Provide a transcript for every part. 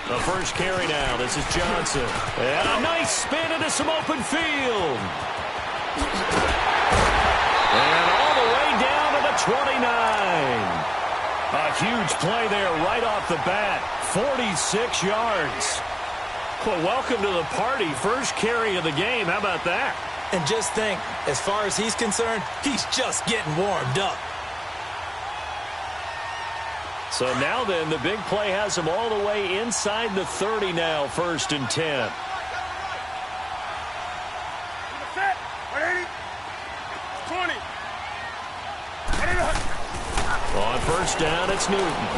The first carry now. This is Johnson. And a nice spin into some open field. And all the way down to the 29. A huge play there right off the bat. 46 yards. Well, welcome to the party. First carry of the game. How about that? And just think, as far as he's concerned, he's just getting warmed up. So now then, the big play has him all the way inside the 30 now, 1st and 10. On first down, it's Newton.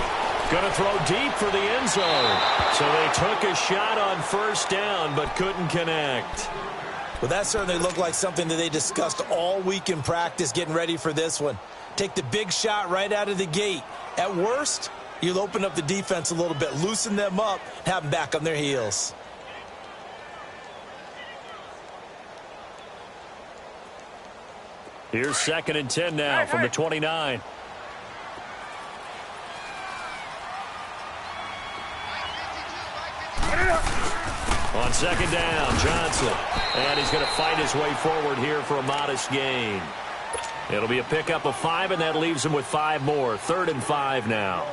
Going to throw deep for the end zone. So they took a shot on first down, but couldn't connect. Well, that certainly looked like something that they discussed all week in practice getting ready for this one. Take the big shot right out of the gate. At worst, you'll open up the defense a little bit, loosen them up, have them back on their heels. Here's 2nd and 10 now from the 29. On 2nd down, Johnson. And he's going to fight his way forward here for a modest gain. It'll be a pickup of 5, and that leaves him with 5 more. 3rd and 5 now.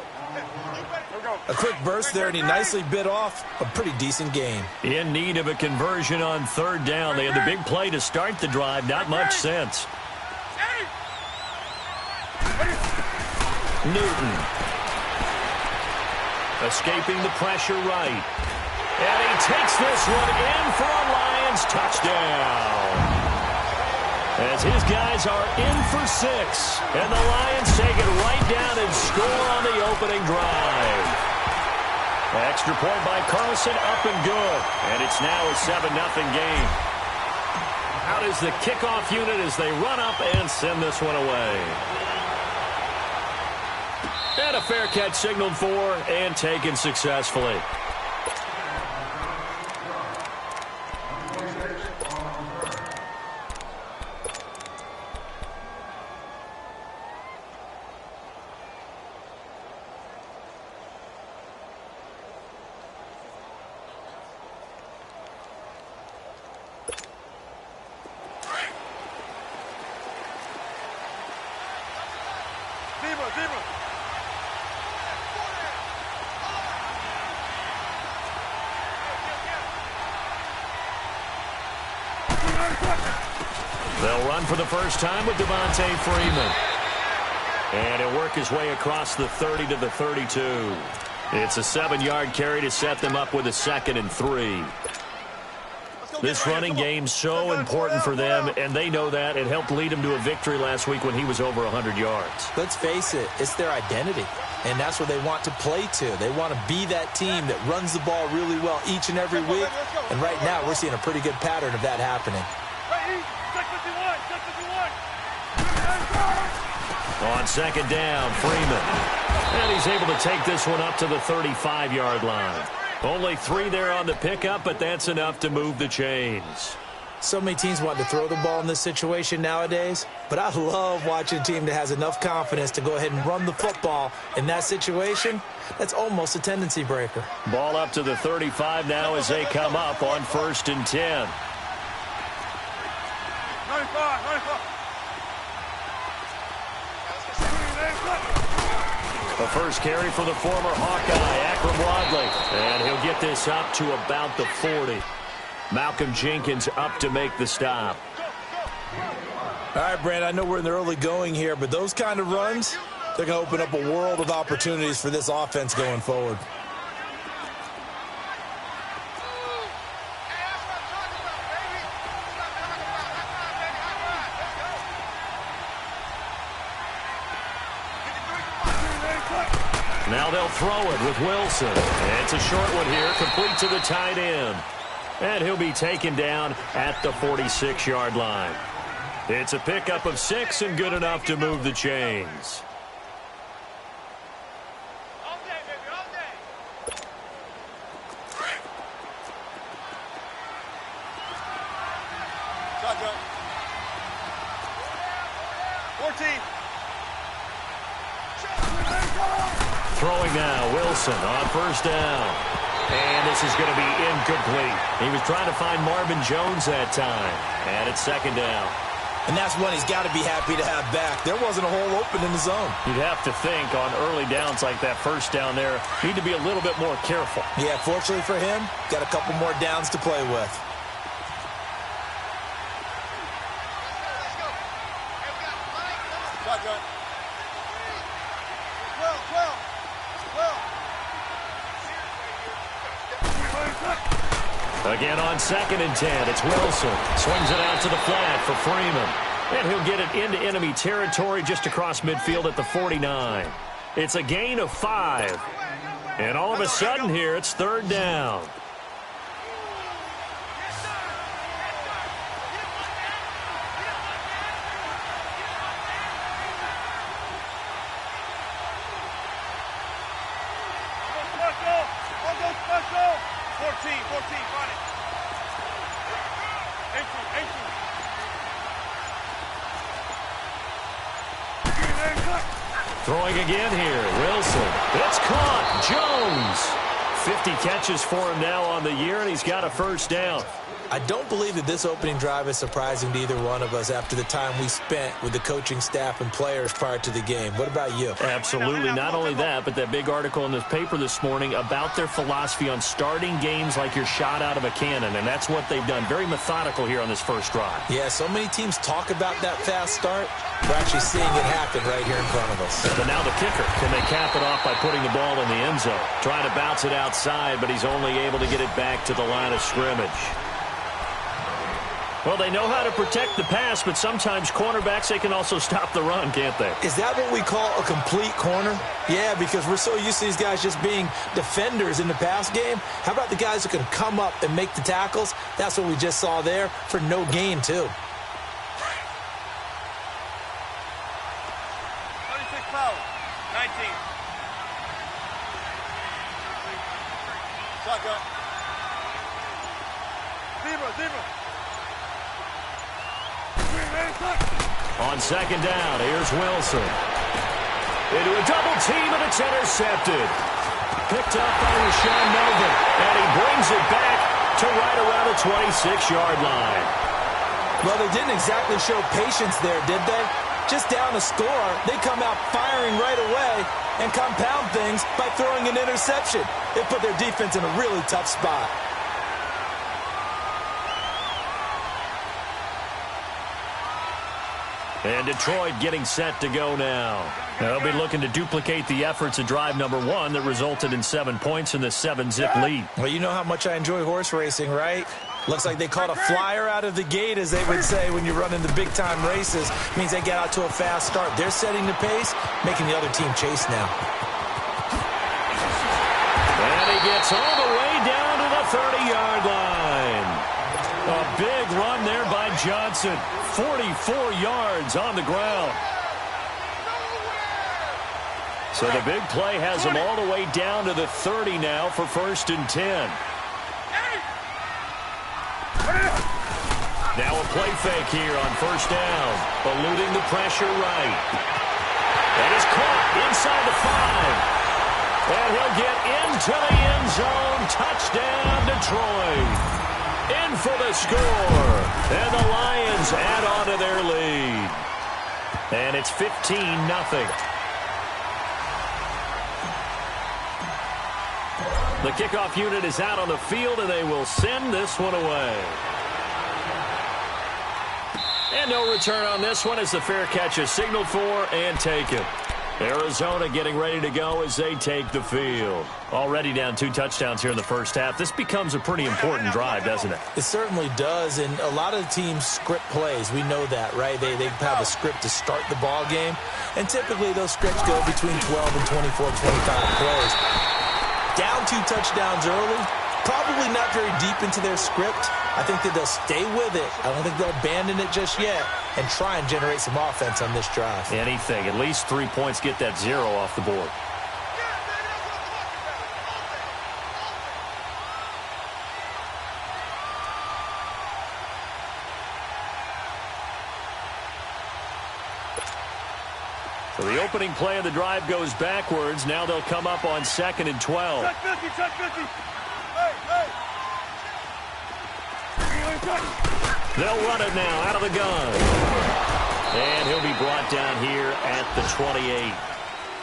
A quick burst there, and he nicely bit off a pretty decent gain. In need of a conversion on 3rd down. They had the big play to start the drive. Not much sense. Newton. Escaping the pressure right. And he takes this one in for a Lions touchdown. As his guys are in for 6. And the Lions take it right down and score on the opening drive. Extra point by Carlson, up and good. And it's now a 7-0 game. How does the kickoff unit as they run up and send this one away? And a fair catch signaled for and taken successfully. They'll run for the first time with Devontae Freeman. And he'll work his way across the 30 to the 32. It's a 7-yard carry to set them up with a 2nd and 3. This running game's so important for them, and they know that. It helped lead them to a victory last week when he was over 100 yards. Let's face it, it's their identity, and that's what they want to play to. They want to be that team that runs the ball really well each and every week, and right now we're seeing a pretty good pattern of that happening. On 2nd down, Freeman. And he's able to take this one up to the 35-yard line. Only 3 there on the pickup, but that's enough to move the chains. So many teams want to throw the ball in this situation nowadays, but I love watching a team that has enough confidence to go ahead and run the football in that situation. That's almost a tendency breaker. Ball up to the 35 now as they come up on 1st and 10. 95. The first carry for the former Hawkeye, Akram Wadley. And he'll get this up to about the 40. Malcolm Jenkins up to make the stop. All right, Brand, I know we're in the early going here, but those kind of runs, they're going to open up a world of opportunities for this offense going forward. Now they'll throw it with Wilson. And it's a short one here, complete to the tight end. And he'll be taken down at the 46-yard line. It's a pickup of 6 and good enough to move the chains. All day, baby, all day. 14. Throwing now, Wilson on first down. And this is going to be incomplete. He was trying to find Marvin Jones that time. And it's second down. And that's one he's got to be happy to have back. There wasn't a hole open in the zone. You'd have to think on early downs like that first down there, need to be a little bit more careful. Yeah, fortunately for him, got a couple more downs to play with. Again on 2nd and 10, it's Wilson. Swings it out to the flat for Freeman. And he'll get it into enemy territory just across midfield at the 49. It's a gain of 5. And all of a sudden here, it's 3rd down. Special! 14, run it. Entry. Throwing again here, Wilson. It's caught. Jones. 50 catches for him now on the year, and he's got a first down. I don't believe that this opening drive is surprising to either one of us after the time we spent with the coaching staff and players prior to the game. What about you? Absolutely. Not only that, but that big article in this paper this morning about their philosophy on starting games like you're shot out of a cannon, and that's what they've done. Very methodical here on this first drive. Yeah, so many teams talk about that fast start. We're actually seeing it happen right here in front of us. But now the kicker. Can they cap it off by putting the ball in the end zone? Trying to bounce it outside, but he's only able to get it back to the line of scrimmage. Well, they know how to protect the pass, but sometimes cornerbacks, they can also stop the run, can't they? Is that what we call a complete corner? Yeah, because we're so used to these guys just being defenders in the pass game. How about the guys who can come up and make the tackles? That's what we just saw there for no gain, too. 26 foul. 19. Shotgun. Zebra. On 2nd down, here's Wilson. Into a double team, and it's intercepted. Picked up by Rashawn Melvin, and he brings it back to right around the 26-yard line. Well, they didn't exactly show patience there, did they? Just down a score, they come out firing right away and compound things by throwing an interception. They put their defense in a really tough spot. And Detroit getting set to go now. They'll be looking to duplicate the efforts of drive number 1 that resulted in 7 points in the 7-zip lead. Well, you know how much I enjoy horse racing, right? Looks like they caught a flyer out of the gate, as they would say when you're running the big-time races. Means they get out to a fast start. They're setting the pace, making the other team chase now. And he gets all the way down to the 30-yard line. A big run there by Johnson. 44 yards on the ground. So the big play has him all the way down to the 30 now for 1st and 10. Now a play fake here on 1st down. Eluding the pressure right. And is caught inside the 5. And he'll get into the end zone. Touchdown, Detroit. In for the score. And the Lions add on to their lead. And it's 15-0. The kickoff unit is out on the field, and they will send this one away. And no return on this one as the fair catch is signaled for and taken. Arizona getting ready to go as they take the field. Already down 2 touchdowns here in the first half. This becomes a pretty important drive, doesn't it? It certainly does, and a lot of the teams script plays. We know that, right? They have a script to start the ball game, and typically those scripts go between 12 and 24, 25 plays. Down 2 touchdowns early, probably not very deep into their script. I think that they'll stay with it. I don't think they'll abandon it just yet and try and generate some offense on this drive. Anything. At least 3 points, get that 0 off the board. So the opening play of the drive goes backwards. Now they'll come up on 2nd and 12. Check 50, check 50. Hey, hey. They'll run it now out of the gun. And he'll be brought down here at the 28.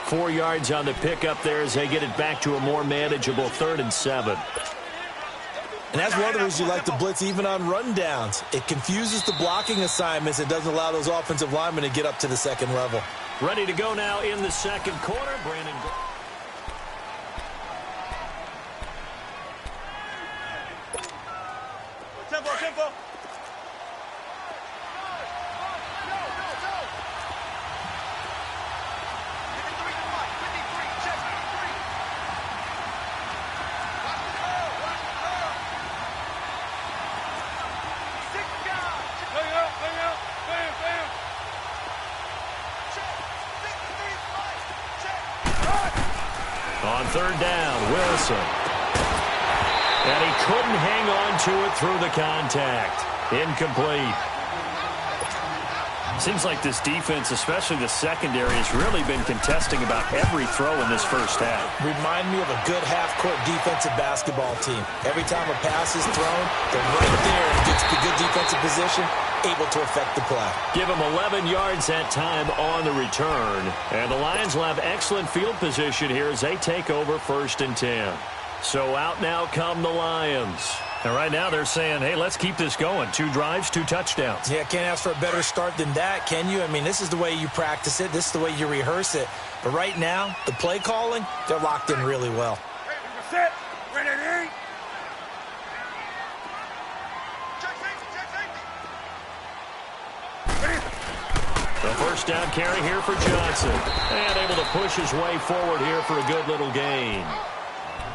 4 yards on the pickup there as they get it back to a more manageable 3rd and 7. And that's one of the reasons you like to blitz even on rundowns. It confuses the blocking assignments. It doesn't allow those offensive linemen to get up to the second level. Ready to go now in the second quarter. Brandon. Tempo, tempo. On 3rd down, Wilson. And he couldn't hang on to it through the contact. Incomplete. Seems like this defense, especially the secondary, has really been contesting about every throw in this first half. Remind me of a good half-court defensive basketball team. Every time a pass is thrown, they're right there and gets the good defensive position, able to affect the play. Give them 11 yards that time on the return. And the Lions will have excellent field position here as they take over 1st and 10. So out now come the Lions. And right now they're saying, hey, let's keep this going. 2 drives, 2 touchdowns. Yeah, can't ask for a better start than that, can you? I mean, this is the way you practice it. This is the way you rehearse it. But right now, the play calling, they're locked in really well. Set. Ready, ready. The first down carry here for Johnson. And able to push his way forward here for a good little gain.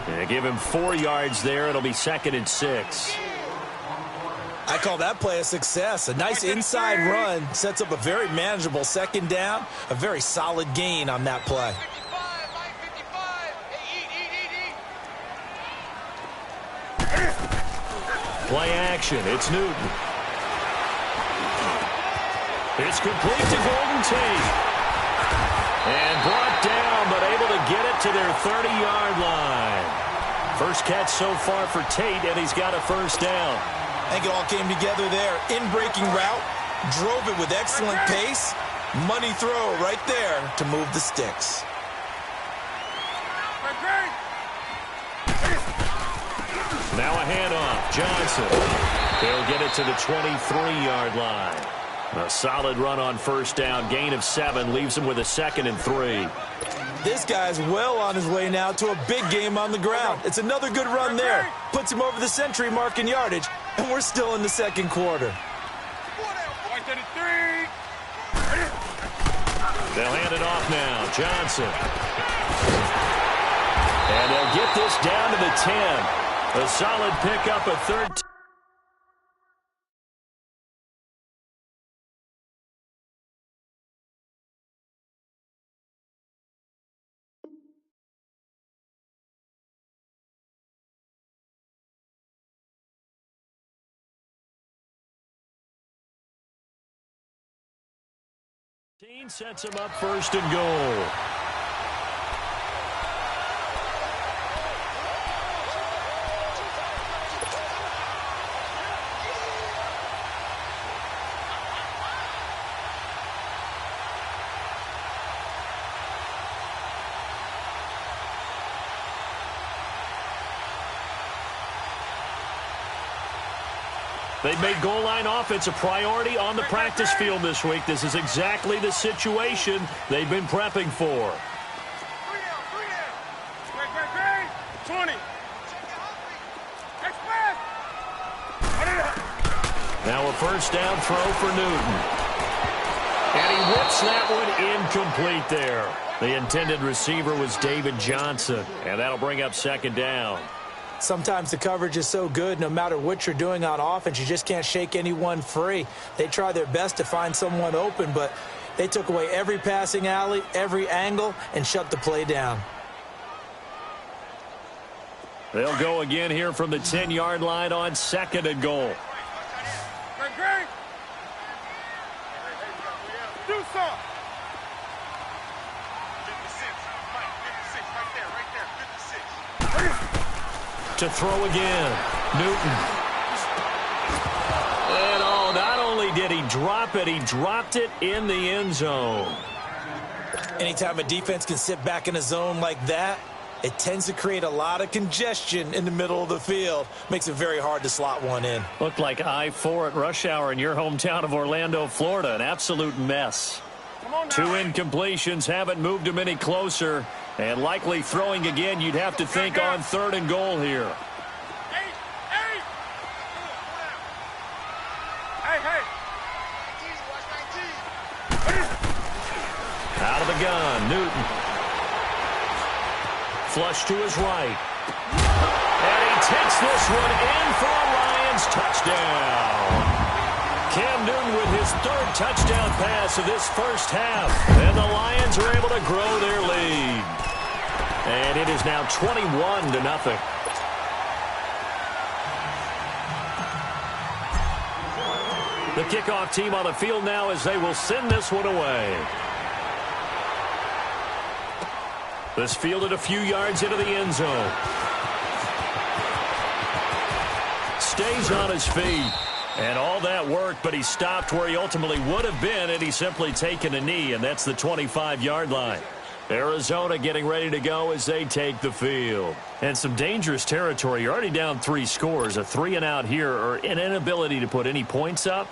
And give him 4 yards there. It'll be 2nd and 6. I call that play a success. A nice inside run sets up a very manageable 2nd down. A very solid gain on that play. Play action. It's Newton. It's complete to Golden Tate. And brought down, but able to get it to their 30-yard line. First catch so far for Tate, and he's got a first down. I think it all came together there. In-breaking route, drove it with excellent pace. Money throw right there to move the sticks. Now a handoff. Johnson. He'll get it to the 23-yard line. A solid run on first down. Gain of 7 leaves him with a 2nd and 3. This guy's well on his way now to a big game on the ground. It's another good run there. Puts him over the century mark in yardage, and we're still in the second quarter. They'll hand it off now. Johnson. And they'll get this down to the 10. A solid pickup, a 13. Sets him up 1st and goal. They've made goal line offense a priority on the practice field this week. This is exactly the situation they've been prepping for. 20. Now a first down throw for Newton. And he whips that one incomplete there. The intended receiver was David Johnson. And that'll bring up 2nd down. Sometimes the coverage is so good, no matter what you're doing on offense, you just can't shake anyone free. They try their best to find someone open, but they took away every passing alley, every angle, and shut the play down. They'll go again here from the 10-yard line on 2nd and goal. Do some. To throw again. Newton. And oh, not only did he drop it, he dropped it in the end zone. Anytime a defense can sit back in a zone like that, it tends to create a lot of congestion in the middle of the field. Makes it very hard to slot one in. Looked like I-4 at rush hour in your hometown of Orlando, Florida. An absolute mess. 2 incompletions haven't moved him any closer. And likely throwing again, you'd have to think on 3rd and goal here. Out of the gun, Newton. Flush to his right. And he takes this one in for a Lions touchdown. Cam Newton with his 3rd touchdown pass of this first half. And the Lions are able to grow their lead. And it is now 21-0. The kickoff team on the field now as they will send this one away. This fielded a few yards into the end zone. Stays on his feet. And all that worked, but he stopped where he ultimately would have been, and he's simply taken a knee, and that's the 25-yard line. Arizona getting ready to go as they take the field. And some dangerous territory. You're already down 3 scores. A 3-and-out here, or an inability to put any points up.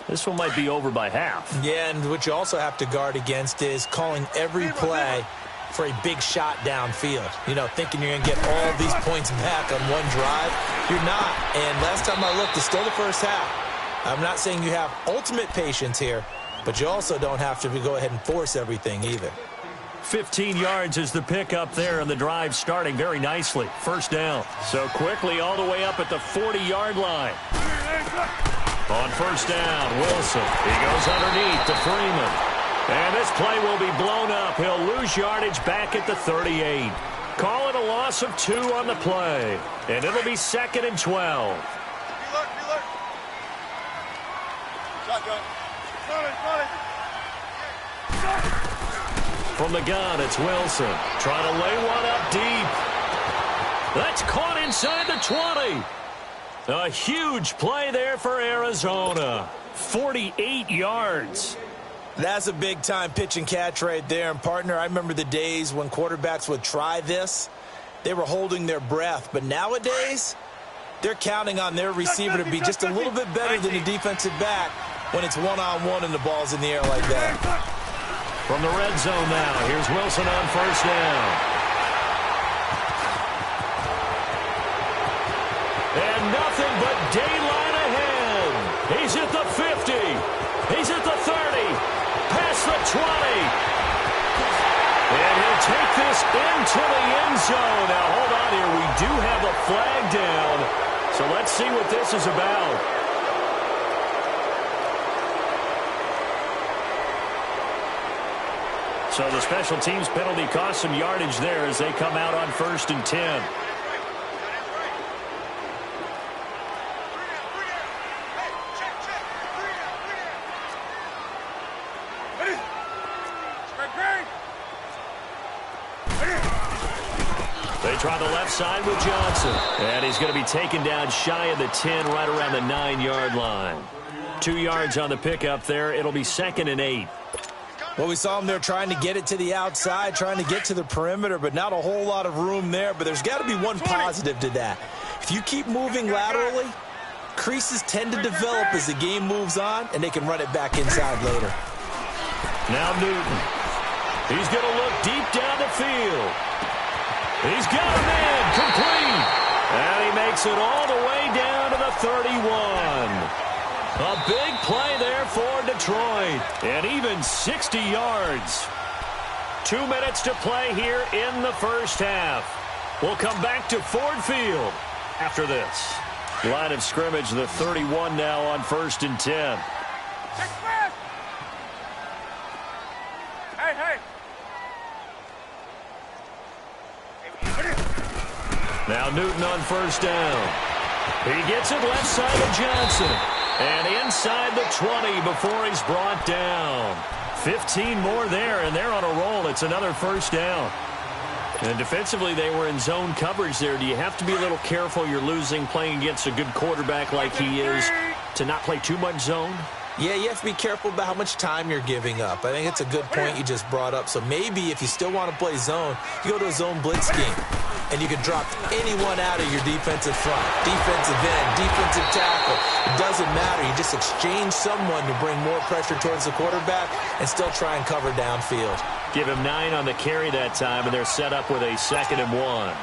This one might be over by half. Yeah, and what you also have to guard against is calling every play for a big shot downfield. You know, thinking you're going to get all these points back on one drive. You're not. And last time I looked, it's still the first half. I'm not saying you have ultimate patience here, but you also don't have to go ahead and force everything either. 15 yards is the pickup there, and the drive starting very nicely. First down. So quickly all the way up at the 40-yard line. On first down, Wilson. He goes underneath to Freeman. And this play will be blown up. He'll lose yardage back at the 38. Call it a loss of 2 on the play. And it'll be 2nd and 12. From the gun, it's Wilson. Trying to lay one up deep. That's caught inside the 20. A huge play there for Arizona. 48 yards. That's a big-time pitch and catch right there. And, partner, I remember the days when quarterbacks would try this. They were holding their breath. But nowadays, they're counting on their receiver to be just a little bit better than the defensive back when it's one-on-one and the ball's in the air like that. From the red zone now, here's Wilson on first down. And nothing but daylight ahead. He's at the 50. He's at the 30. Past the 20. And he'll take this into the end zone. Now, hold on here. We do have a flag down. So let's see what this is about. So the special teams penalty cost some yardage there as they come out on 1st and 10. They try the left side with Johnson. And he's going to be taken down shy of the 10, right around the 9-yard line. 2 yards on the pickup there. It'll be 2nd and 8. Well, we saw him there trying to get it to the outside, trying to get to the perimeter, but not a whole lot of room there. But there's got to be one positive to that. If you keep moving laterally, creases tend to develop as the game moves on, and they can run it back inside later. Now Newton. He's going to look deep down the field. He's got a man complete. And he makes it all the way down to the 31. A big play there for Detroit. And even 60 yards. 2 minutes to play here in the first half. We'll come back to Ford Field after this. Line of scrimmage, the 31 now on 1st and 10. Now Newton on first down. He gets it left side of Johnson. And inside the 20 before he's brought down. 15 more there, and they're on a roll. It's another first down. And defensively, they were in zone coverage there. Do you have to be a little careful? You're losing playing against a good quarterback like he is to not play too much zone? Yeah, you have to be careful about how much time you're giving up. I think it's a good point you just brought up. So maybe if you still want to play zone, you go to a zone blitz scheme. And you can drop anyone out of your defensive front, defensive end, defensive tackle. It doesn't matter. You just exchange someone to bring more pressure towards the quarterback and still try and cover downfield. Give him 9 on the carry that time, and they're set up with a 2nd and 1.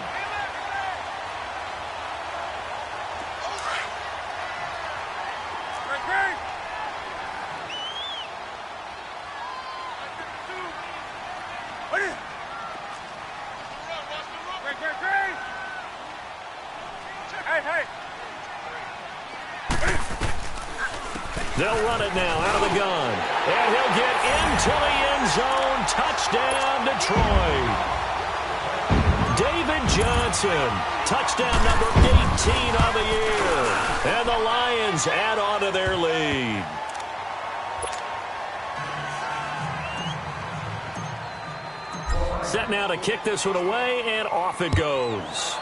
They'll run it now out of the gun. And he'll get into the end zone. Touchdown, Detroit. David Johnson. Touchdown number 18 on the year. And the Lions add on to their lead. Set now to kick this one away, and off it goes.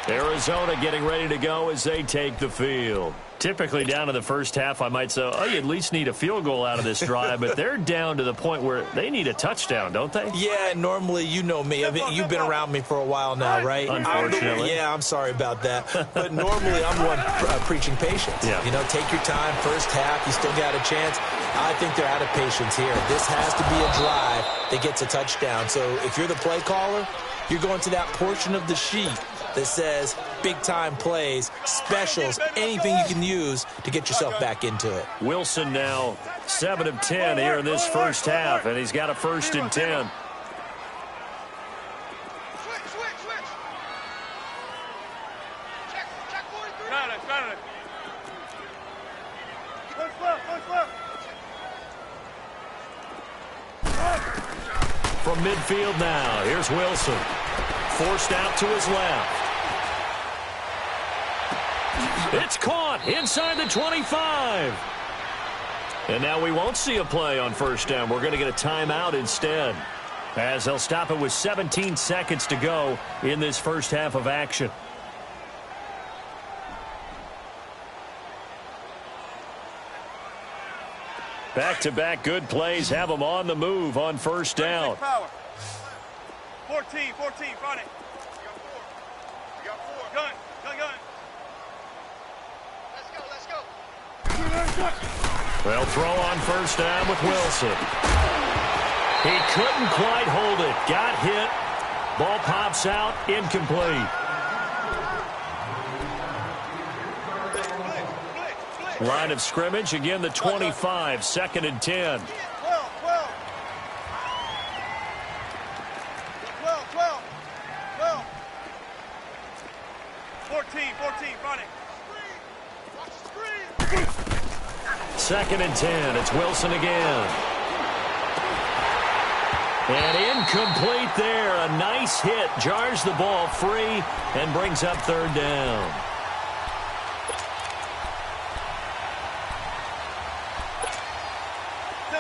Arizona getting ready to go as they take the field. Typically down to the first half, I might say, oh, you at least need a field goal out of this drive, but they're down to the point where they need a touchdown, don't they? Yeah, normally, you know me. I mean, you've been around me for a while now, right? Unfortunately. I'm sorry about that. But normally, I'm one preaching patience. Yeah. You know, take your time, first half, you still got a chance. I think they're out of patience here. This has to be a drive that gets a touchdown. So if you're the play caller, you're going to that portion of the sheet that says big-time plays, specials, anything you can use to get yourself back into it. Wilson now 7 of 10 here in this first half, and he's got a 1st and 10. Got it. Push left. From midfield now, here's Wilson. Forced out to his left. It's caught inside the 25. And now we won't see a play on first down. We're going to get a timeout instead, as they'll stop it with 17 seconds to go in this first half of action. Back-to-back good plays have them on the move on first down. 14, front it. You got 4. Gun. Let's go. They'll throw on first down with Wilson. He couldn't quite hold it. Got hit. Ball pops out. Incomplete. Line of scrimmage. Again, the 25. 2nd and 10. 12. 14, front it. 2nd and 10. It's Wilson again. And incomplete there. A nice hit. Jars the ball free and brings up 3rd down.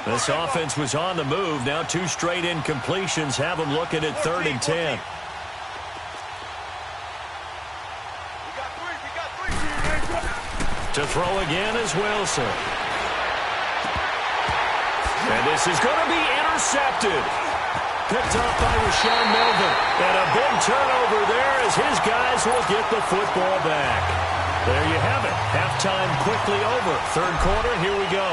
This offense was on the move. Now 2 straight incompletions have them looking at 3rd and 10. To throw again is Wilson. And this is going to be intercepted. Picked off by Rashawn Melvin. And a big turnover there as his guys will get the football back. There you have it. Halftime quickly over. 3rd quarter, here we go.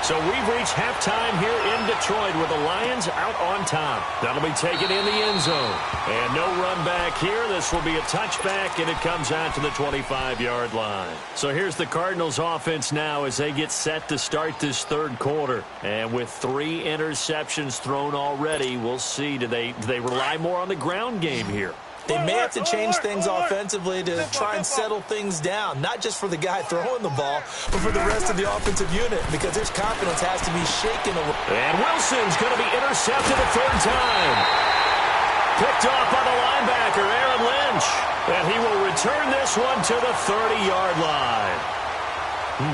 So we've reached halftime here in Detroit with the Lions out on top. That'll be taken in the end zone. And no run back here. This will be a touchback, and it comes out to the 25-yard line. So here's the Cardinals offense now as they get set to start this 3rd quarter. And with 3 interceptions thrown already, we'll see. Do they rely more on the ground game here? They may have to change things offensively to try and settle things down, not just for the guy throwing the ball, but for the rest of the offensive unit, because their confidence has to be shaken a little. And Wilson's going to be intercepted a 3rd time. Picked off by the linebacker, Aaron Lynch. And he will return this one to the 30-yard line.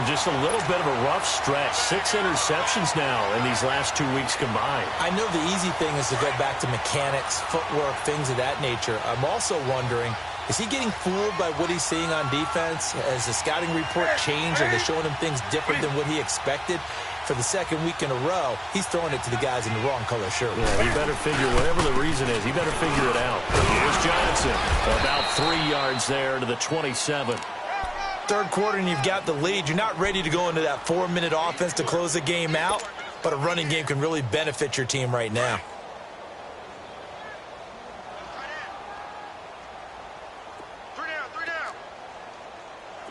Just a little bit of a rough stretch. 6 interceptions now in these last 2 weeks combined. I know the easy thing is to go back to mechanics, footwork, things of that nature. I'm also wondering, is he getting fooled by what he's seeing on defense? Has the scouting report changed? Are they showing him things different than what he expected? For the second week in a row, he's throwing it to the guys in the wrong color shirt. Yeah, he better figure, whatever the reason is, he better figure it out. Here's Johnson. About 3 yards there to the 27. Third quarter and you've got the lead. You're not ready to go into that 4-minute offense to close the game out, but a running game can really benefit your team right now. Three down.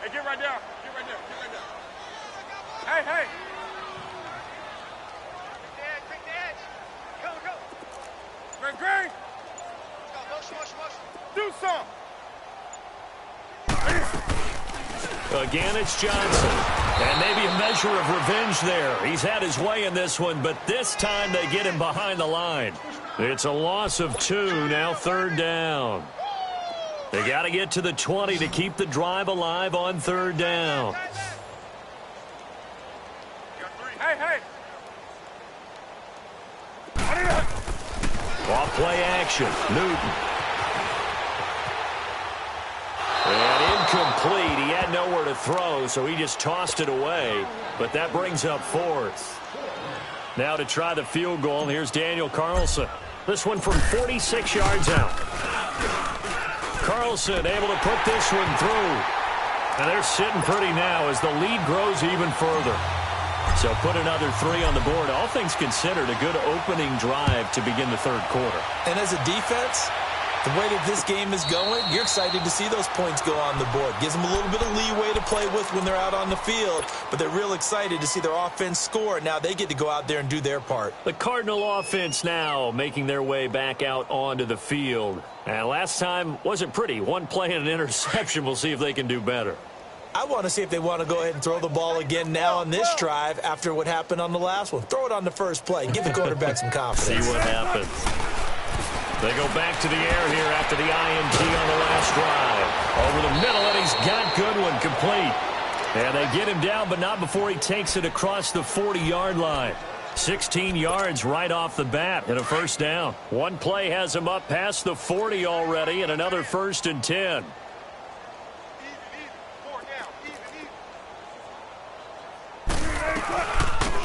Hey, get right down. Hey. Quick the edge. Go. Green. Go. Do some. Again, it's Johnson. And maybe a measure of revenge there. He's had his way in this one, but this time they get him behind the line. It's a loss of 2, now 3rd down. They got to get to the 20 to keep the drive alive on 3rd down. Hey. Off play action. Newton. And incomplete. He had nowhere to throw, so he just tossed it away. But that brings up 4th. Now to try the field goal, here's Daniel Carlson. This one from 46 yards out. Carlson able to put this one through. And they're sitting pretty now as the lead grows even further. So put another 3 on the board. All things considered, a good opening drive to begin the 3rd quarter. And as a defense, the way that this game is going, you're excited to see those points go on the board. Gives them a little bit of leeway to play with when they're out on the field, but they're real excited to see their offense score. Now they get to go out there and do their part. The Cardinal offense now making their way back out onto the field. And last time wasn't pretty. One play and an interception. We'll see if they can do better. I want to see if they want to go ahead and throw the ball again now on this drive after what happened on the last one. Throw it on the first play. Give the quarterback some confidence. See what happens. They go back to the air here after the INT on the last drive. Over the middle, and he's got Goodwin complete. And they get him down, but not before he takes it across the 40-yard line. 16 yards right off the bat and a 1st down. One play has him up past the 40 already and another 1st and 10.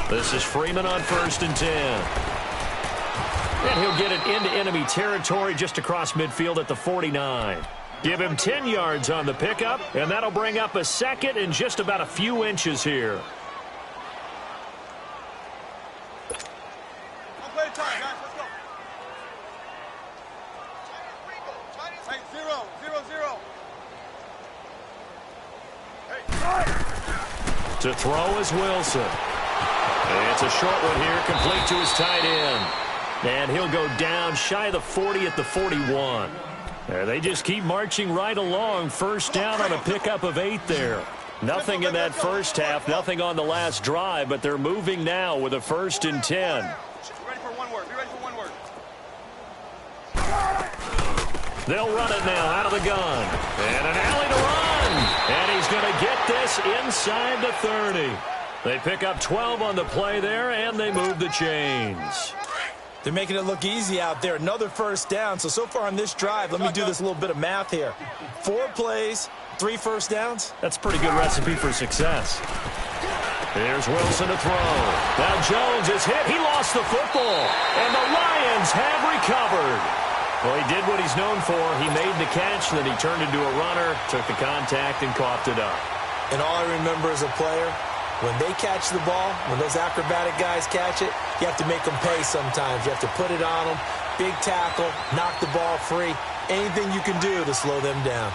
This is Freeman on 1st and 10. And he'll get it into enemy territory just across midfield at the 49. Give him 10 yards on the pickup, and that'll bring up a 2nd and just about a few inches here. Play time, guys. Let's go. Hey, 0. Hey. To throw is Wilson. And it's a short one here, complete to his tight end. And he'll go down shy of the 40 at the 41. They just keep marching right along. 1st down on a pickup of 8 there. Nothing in that first half, nothing on the last drive, but they're moving now with a 1st and 10. Be ready for one word. They'll run it now out of the gun. And an alley to run. And he's going to get this inside the 30. They pick up 12 on the play there, and they move the chains. They're making it look easy out there. Another 1st down. So far on this drive, let me do this little bit of math here. 4 plays, 3 1st downs. That's a pretty good recipe for success. Here's Wilson to throw. Now Jones is hit. He lost the football. And the Lions have recovered. Well, he did what he's known for. He made the catch, then he turned into a runner, took the contact, and coughed it up. And all I remember as a player, when they catch the ball, when those acrobatic guys catch it, you have to make them pay sometimes. You have to put it on them, big tackle, knock the ball free, anything you can do to slow them down.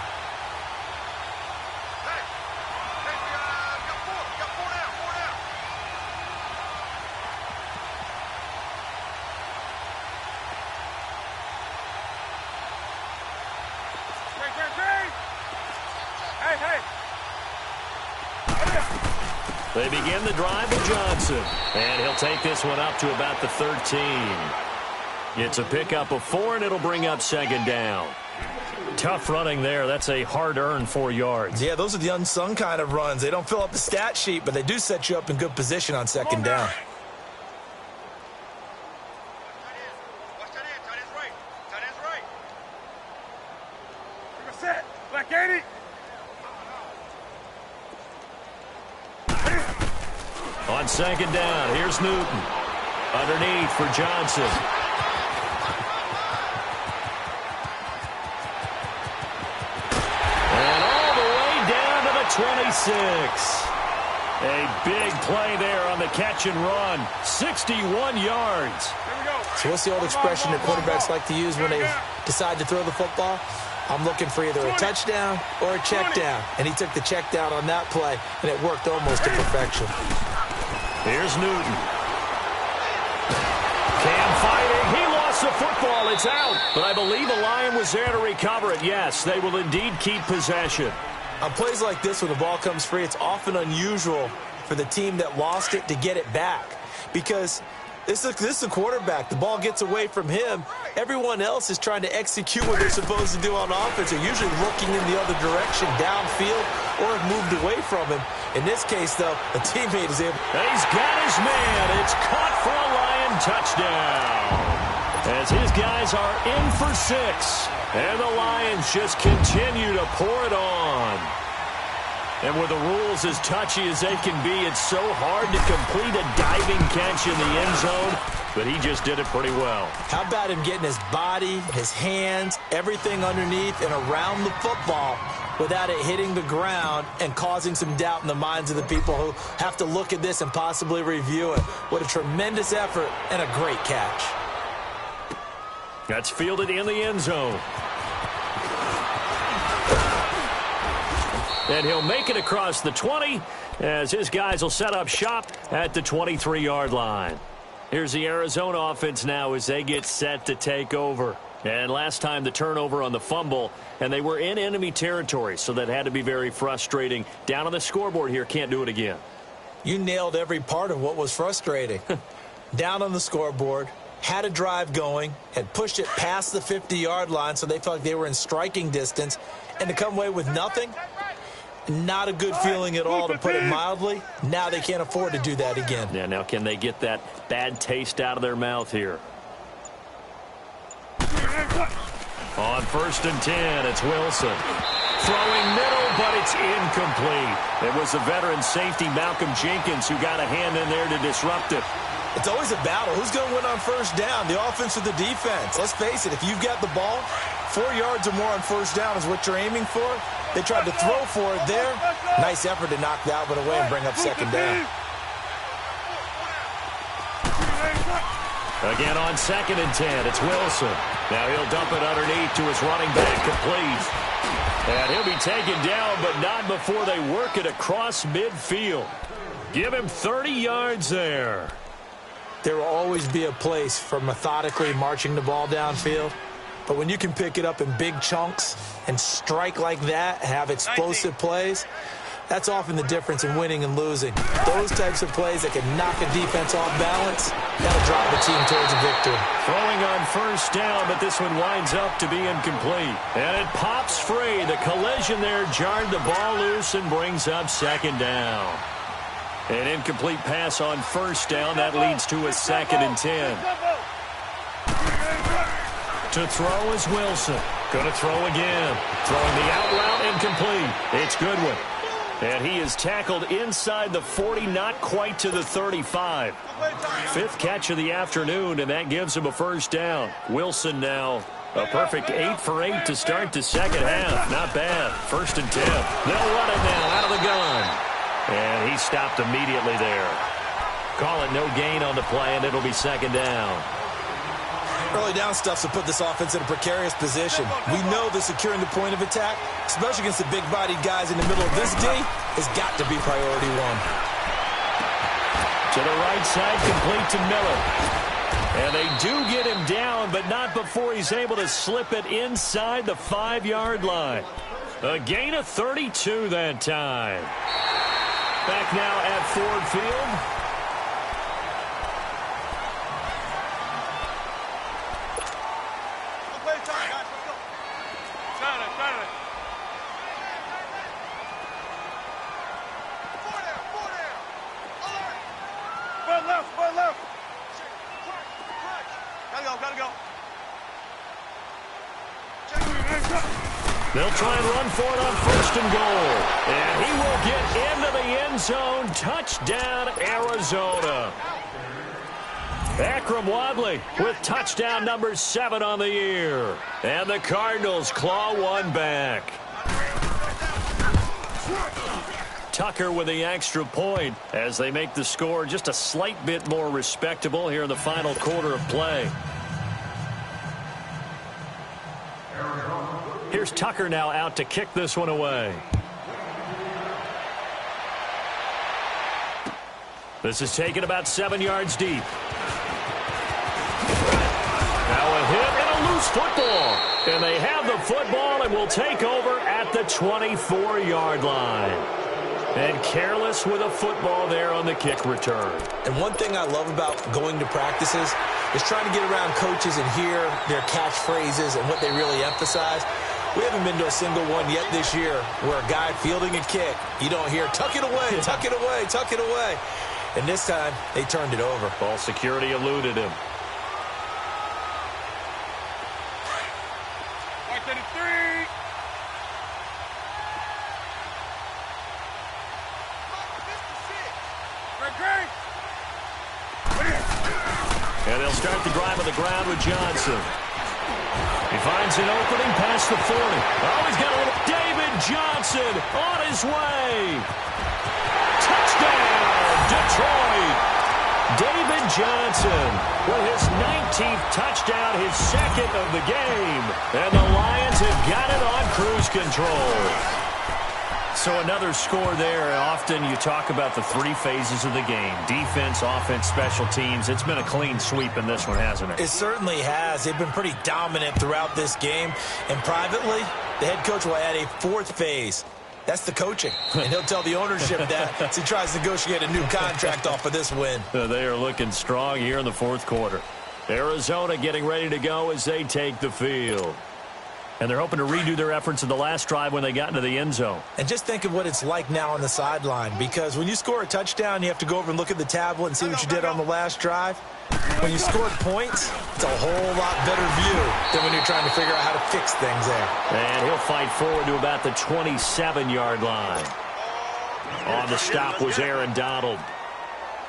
They begin the drive with Johnson, and he'll take this one up to about the 13. It's a pickup of 4, and it'll bring up 2nd down. tough running there. That's a hard-earned 4 yards. Yeah, those are the unsung kind of runs. They don't fill up the stat sheet, but they do set you up in good position on second down. Watch that end. Tight end's right. Tight end's right. Take a set. Black 80. On second down, here's Newton. Underneath for Johnson. And all the way down to the 26. A big play there on the catch and run. 61 yards. So what's the old expression that quarterbacks like to use when they decide to throw the football? I'm looking for either a touchdown or a check down. And he took the check down on that play, and it worked almost to perfection. Here's Newton. Cam fighting. He lost the football. It's out. But I believe the Lion was there to recover it. Yes, they will indeed keep possession. On plays like this, when the ball comes free, it's often unusual for the team that lost it to get it back. Because this is a quarterback. The ball gets away from him. Everyone else is trying to execute what they're supposed to do on offense. They're usually looking in the other direction, downfield, or have moved away from him. In this case, though, a teammate is able. And he's got his man. It's caught for a Lion touchdown. As his guys are in for 6. And the Lions just continue to pour it on. And with the rules as touchy as they can be, it's so hard to complete a diving catch in the end zone. But he just did it pretty well. How about him getting his body, his hands, everything underneath and around the football without it hitting the ground and causing some doubt in the minds of the people who have to look at this and possibly review it. What a tremendous effort and a great catch. That's fielded in the end zone. And he'll make it across the 20 as his guys will set up shop at the 23-yard line. Here's the Arizona offense now as they get set to take over. And last time the turnover on the fumble, and they were in enemy territory, so that had to be very frustrating. Down on the scoreboard here, can't do it again. You nailed every part of what was frustrating. Down on the scoreboard, had a drive going, had pushed it past the 50-yard line so they felt like they were in striking distance, and to come away with nothing, not a good feeling at all, to put it mildly. Now they can't afford to do that again. Yeah, now can they get that bad taste out of their mouth here? On 1st and 10, it's Wilson. Throwing middle, but it's incomplete. It was the veteran safety, Malcolm Jenkins, who got a hand in there to disrupt it. It's always a battle. Who's going to win on 1st down, the offense or the defense? Let's face it, if you've got the ball, 4 yards or more on 1st down is what you're aiming for. They tried to throw for it there. Nice effort to knock that one away and bring up 2nd down. Again on 2nd and 10, it's Wilson. Now he'll dump it underneath to his running back, complete. And he'll be taken down, but not before they work it across midfield. Give him 30 yards there. There will always be a place for methodically marching the ball downfield. But when you can pick it up in big chunks and strike like that, have explosive plays, that's often the difference in winning and losing. Those types of plays that can knock a defense off balance, that'll drive the team towards a victory. Throwing on 1st down, but this one winds up to be incomplete. And it pops free. The collision there jarred the ball loose and brings up 2nd down. An incomplete pass on 1st down. That leads to a 2nd and 10. To throw is Wilson. Going to throw again. Throwing the out route, incomplete. It's Goodwin. And he is tackled inside the 40, not quite to the 35. 5th catch of the afternoon, and that gives him a 1st down. Wilson now a perfect 8 for 8 to start the 2nd half. Not bad. 1st and 10. They'll run it now out of the gun. And he stopped immediately there. Call it no gain on the play, and it'll be 2nd down. Early down stuff to put this offense in a precarious position. We know that securing the point of attack, especially against the big-bodied guys in the middle of this D, has got to be priority 1. To the right side, complete to Miller. And they do get him down, but not before he's able to slip it inside the 5-yard line. A gain of 32 that time. Back now at Ford Field. Gotta go. They'll try and run for it on 1st and goal. And he will get into the end zone. Touchdown, Arizona. Akram Wadley with touchdown number 7 on the year. And the Cardinals claw one back. Tucker with the extra point as they make the score just a slight bit more respectable here in the final quarter of play. Here's Tucker now out to kick this one away. This is taken about 7 yards deep. Now a hit and a loose football. And they have the football and will take over at the 24-yard line. And careless with a football there on the kick return. And one thing I love about going to practices is trying to get around coaches and hear their catchphrases and what they really emphasize. We haven't been to a single one yet this year where a guy fielding a kick, you don't hear, tuck it away, tuck it away, tuck it away. And this time, they turned it over. Ball security eluded him. And they'll start the drive on the ground with Johnson. He finds an opening past the 40. Oh, he's got a little David Johnson on his way. Touchdown, Detroit. David Johnson with his 19th touchdown, his 2nd of the game. And the Lions have got it on cruise control. So another score there. Often you talk about the 3 phases of the game. Defense, offense, special teams. It's been a clean sweep in this one, hasn't it? It certainly has. They've been pretty dominant throughout this game. And privately, the head coach will add a 4th phase. That's the coaching. And he'll tell the ownership that as he tries to negotiate a new contract off of this win. They are looking strong here in the 4th quarter. Arizona getting ready to go as they take the field. And they're hoping to redo their efforts in the last drive when they got into the end zone. And just think of what it's like now on the sideline, because when you score a touchdown, you have to go over and look at the tablet and see what you did on the last drive. When you scored points, it's a whole lot better view than when you're trying to figure out how to fix things there. And he'll fight forward to about the 27-yard line. On the stop was Aaron Donald.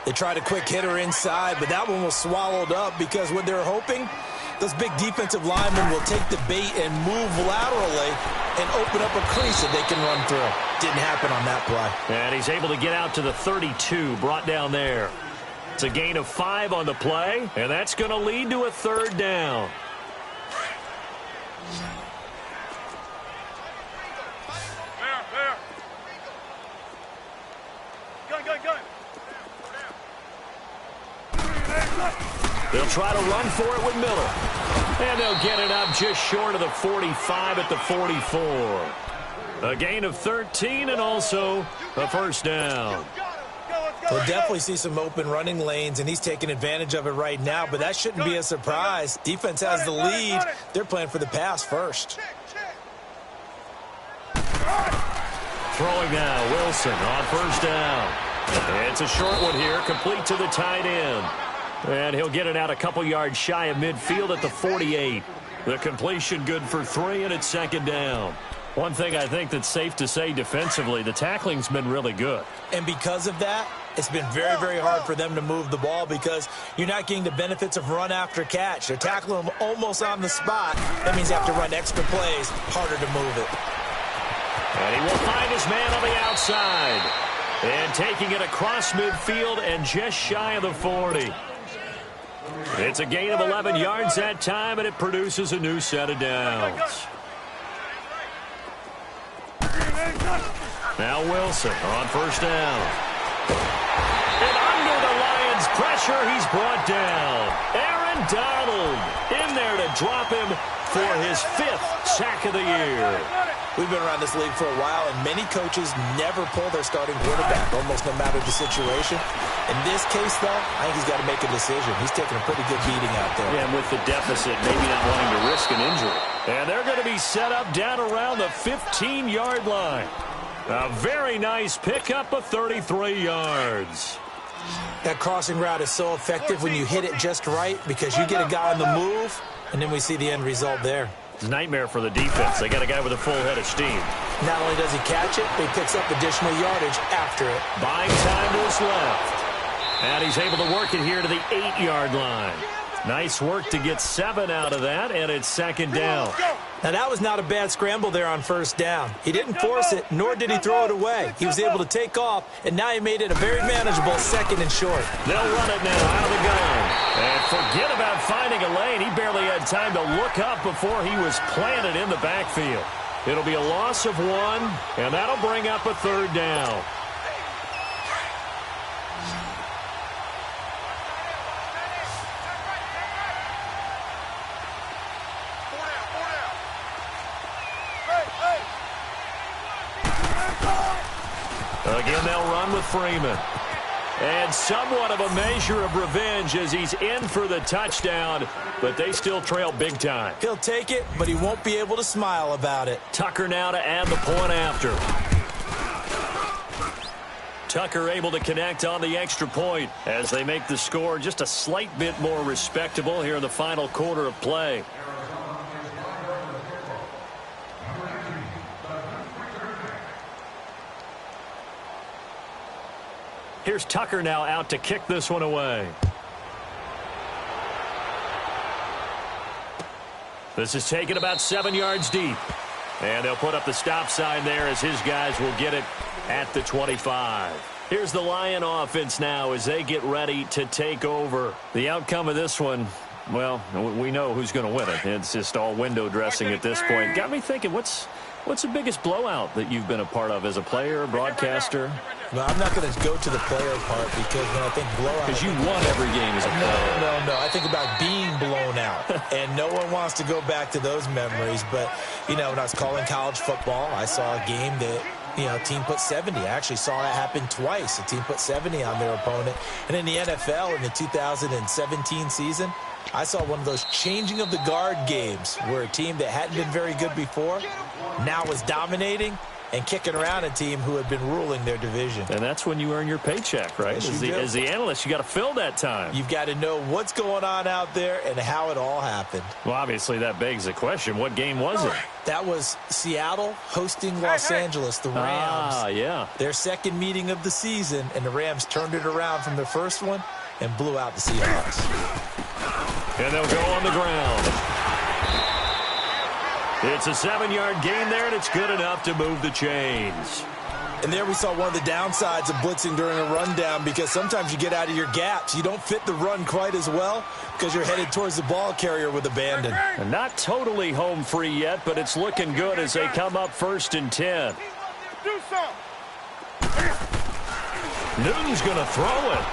They tried a quick hitter inside, but that one was swallowed up because what they're hoping, those big defensive linemen will take the bait and move laterally and open up a crease that they can run through. Didn't happen on that play. And he's able to get out to the 32, brought down there. It's a gain of 5 on the play, and that's going to lead to a 3rd down. There. Gun. They'll try to run for it with Miller. And they'll get it up just short of the 45 at the 44. A gain of 13 and also a 1st down. We'll definitely see some open running lanes, and he's taking advantage of it right now, but that shouldn't be a surprise. Defense has the lead. They're playing for the pass first. Throwing now, Wilson on 1st down. It's a short one here, complete to the tight end. And he'll get it out a couple yards shy of midfield at the 48. The completion good for 3, and it's 2nd down. One thing I think that's safe to say defensively, the tackling's been really good. And because of that, it's been very, very hard for them to move the ball because you're not getting the benefits of run after catch. They're tackling them almost on the spot. That means you have to run extra plays, harder to move it. And he will find his man on the outside. And taking it across midfield and just shy of the 40. It's a gain of 11 yards that time, and it produces a new set of downs. Now Wilson on 1st down. And under the Lions' pressure, he's brought down. Aaron Donald in there to drop him for his 5th sack of the year. We've been around this league for a while, and many coaches never pull their starting quarterback, almost no matter the situation. In this case, though, I think he's got to make a decision. He's taking a pretty good beating out there. Yeah, and with the deficit, maybe not wanting to risk an injury. And they're going to be set up down around the 15-yard line. A very nice pickup of 33 yards. That crossing route is so effective when you hit it just right because you get a guy on the move, and then we see the end result there. Nightmare for the defense. They got a guy with a full head of steam. Not only does he catch it, but he picks up additional yardage after it. Buying time to his left. And he's able to work it here to the 8-yard line. Nice work to get 7 out of that, and it's second down. Now, that was not a bad scramble there on first down. He didn't force it, nor did he throw it away. He was able to take off, and now he made it a very manageable second and short. They'll run it now out of the gun. And forget about finding a lane. He barely had time to look up before he was planted in the backfield. It'll be a loss of 1, and that'll bring up a third down. Again, they'll run with Freeman. And somewhat of a measure of revenge as he's in for the touchdown, but they still trail big time. He'll take it, but he won't be able to smile about it. Tucker now to add the point after. Tucker able to connect on the extra point as they make the score just a slight bit more respectable here in the final quarter of play. Here's Tucker now out to kick this one away. This is taken about 7 yards deep. And they'll put up the stop sign there as his guys will get it at the 25. Here's the Lion offense now as they get ready to take over. The outcome of this one, well, we know who's going to win it. It's just all window dressing at this point. Got me thinking, what's the biggest blowout that you've been a part of as a player, broadcaster? No, I'm not going to go to the player part because when I think blowout... Because you won every game as a player. No. I think about being blown out. And no one wants to go back to those memories. But, you know, when I was calling college football, I saw a game that, you know, a team put 70. I actually saw that happen twice. A team put 70 on their opponent. And in the NFL, in the 2017 season, I saw one of those changing of the guard games where a team that hadn't been very good before now was dominating and kicking around a team who had been ruling their division. And that's when you earn your paycheck, right? Yes, as the analyst, you got to fill that time. You've got to know what's going on out there and how it all happened. Well, obviously, that begs the question, what game was it? That was Seattle hosting Los Angeles, the Rams. Ah, yeah. Their second meeting of the season, and the Rams turned it around from their first one and blew out the Seahawks. And they'll go on the ground. It's a 7-yard gain there, and it's good enough to move the chains. And there we saw one of the downsides of blitzing during a rundown because sometimes you get out of your gaps. You don't fit the run quite as well because you're headed towards the ball carrier with abandon. And not totally home free yet, but it's looking good as they come up 1st and 10. Do something. Newton's going to throw it.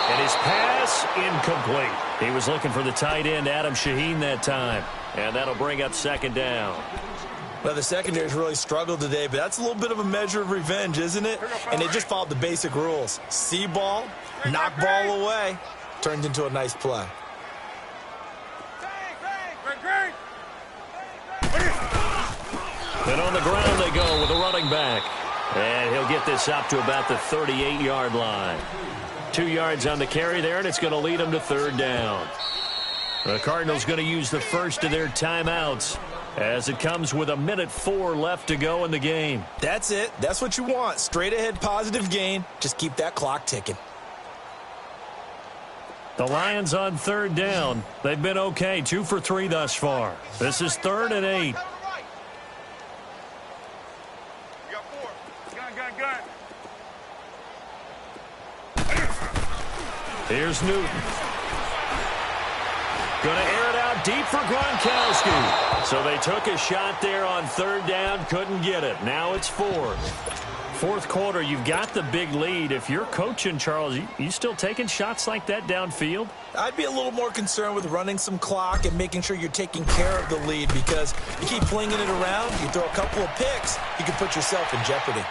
And his pass incomplete. He was looking for the tight end, Adam Shaheen, that time. And that'll bring up 2nd down. Well, the secondary's really struggled today, but that's a little bit of a measure of revenge, isn't it? And they just followed the basic rules. See ball, knock ball away. Turned into a nice play. And on the ground they go with a running back. And he'll get this up to about the 38-yard line. 2 yards on the carry there, and it's going to lead him to 3rd down. The Cardinals going to use the first of their timeouts as it comes with 1:04 left to go in the game. That's it. That's what you want. Straight ahead positive gain. Just keep that clock ticking. The Lions on 3rd down. They've been okay. 2 for 3 thus far. This is 3rd and 8. You got 4. Gun. Here's Newton. Going to air it out deep for Gronkowski. So they took a shot there on 3rd down, couldn't get it. Now it's 4th. 4th quarter, you've got the big lead. If you're coaching, Charles, you still taking shots like that downfield? I'd be a little more concerned with running some clock and making sure you're taking care of the lead because you keep flinging it around, you throw a couple of picks, you can put yourself in jeopardy.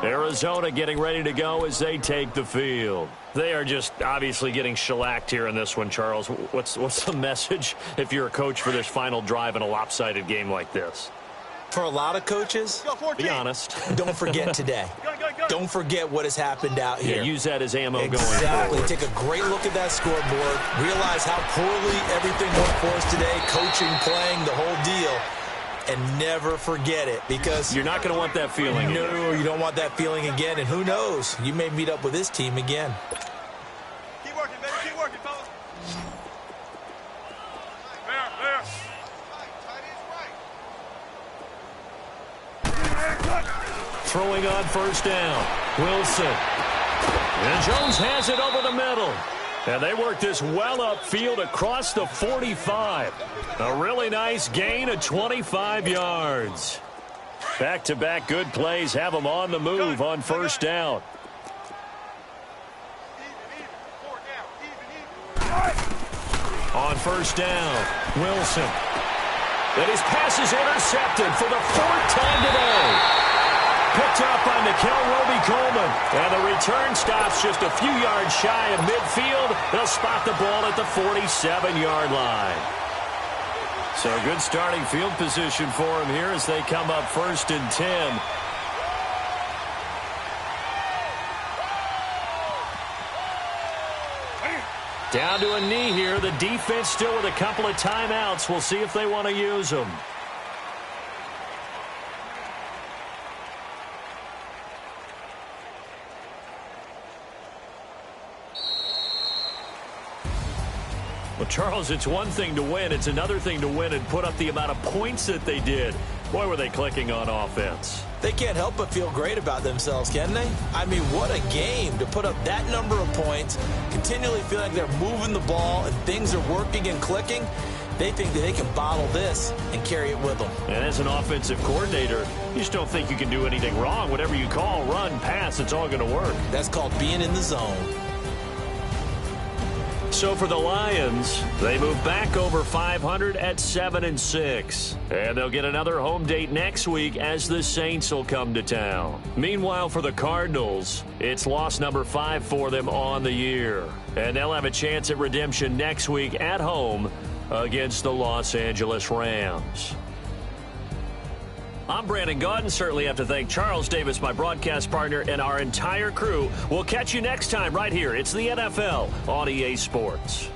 Arizona getting ready to go as they take the field. They are just obviously getting shellacked here in this one, Charles. What's the message if you're a coach for this final drive in a lopsided game like this? For a lot of coaches, Be honest. don't forget today. Don't forget what has happened out here. Yeah, use that as ammo going Exactly. forward. Take a great look at that scoreboard. Realize how poorly everything went for us today, coaching, playing, the whole deal. And never forget it, because You're not going to want that feeling. no, you don't want that feeling again. And who knows, you may meet up with this team again. Keep working, baby. Keep working, fellas. There. Throwing on first down. Wilson. And Jones has it over the middle. And they work this well upfield across the 45. A really nice gain of 25 yards. Back-to-back good plays have them on the move on first down. On first down, Wilson. And his pass is intercepted for the fourth time today. Picked up by Nikel Roby-Coleman. And the return stops just a few yards shy of midfield. They'll spot the ball at the 47-yard line. So good starting field position for him here as they come up 1st and 10. Down to a knee here. The defense still with a couple of timeouts. We'll see if they want to use them. Well, Charles, it's one thing to win. It's another thing to win and put up the amount of points that they did. Boy, were they clicking on offense. They can't help but feel great about themselves, can they? I mean, what a game to put up that number of points, continually feel like they're moving the ball and things are working and clicking. They think that they can bottle this and carry it with them. And as an offensive coordinator, you just don't think you can do anything wrong. Whatever you call, run, pass, it's all going to work. That's called being in the zone. So for the Lions, they move back over 500 at 7-6. And they'll get another home date next week as the Saints will come to town. Meanwhile, for the Cardinals, it's loss number 5 for them on the year. And they'll have a chance at redemption next week at home against the Los Angeles Rams. I'm Brandon Gaudin. Certainly have to thank Charles Davis, my broadcast partner, and our entire crew. We'll catch you next time right here. It's the NFL on EA Sports.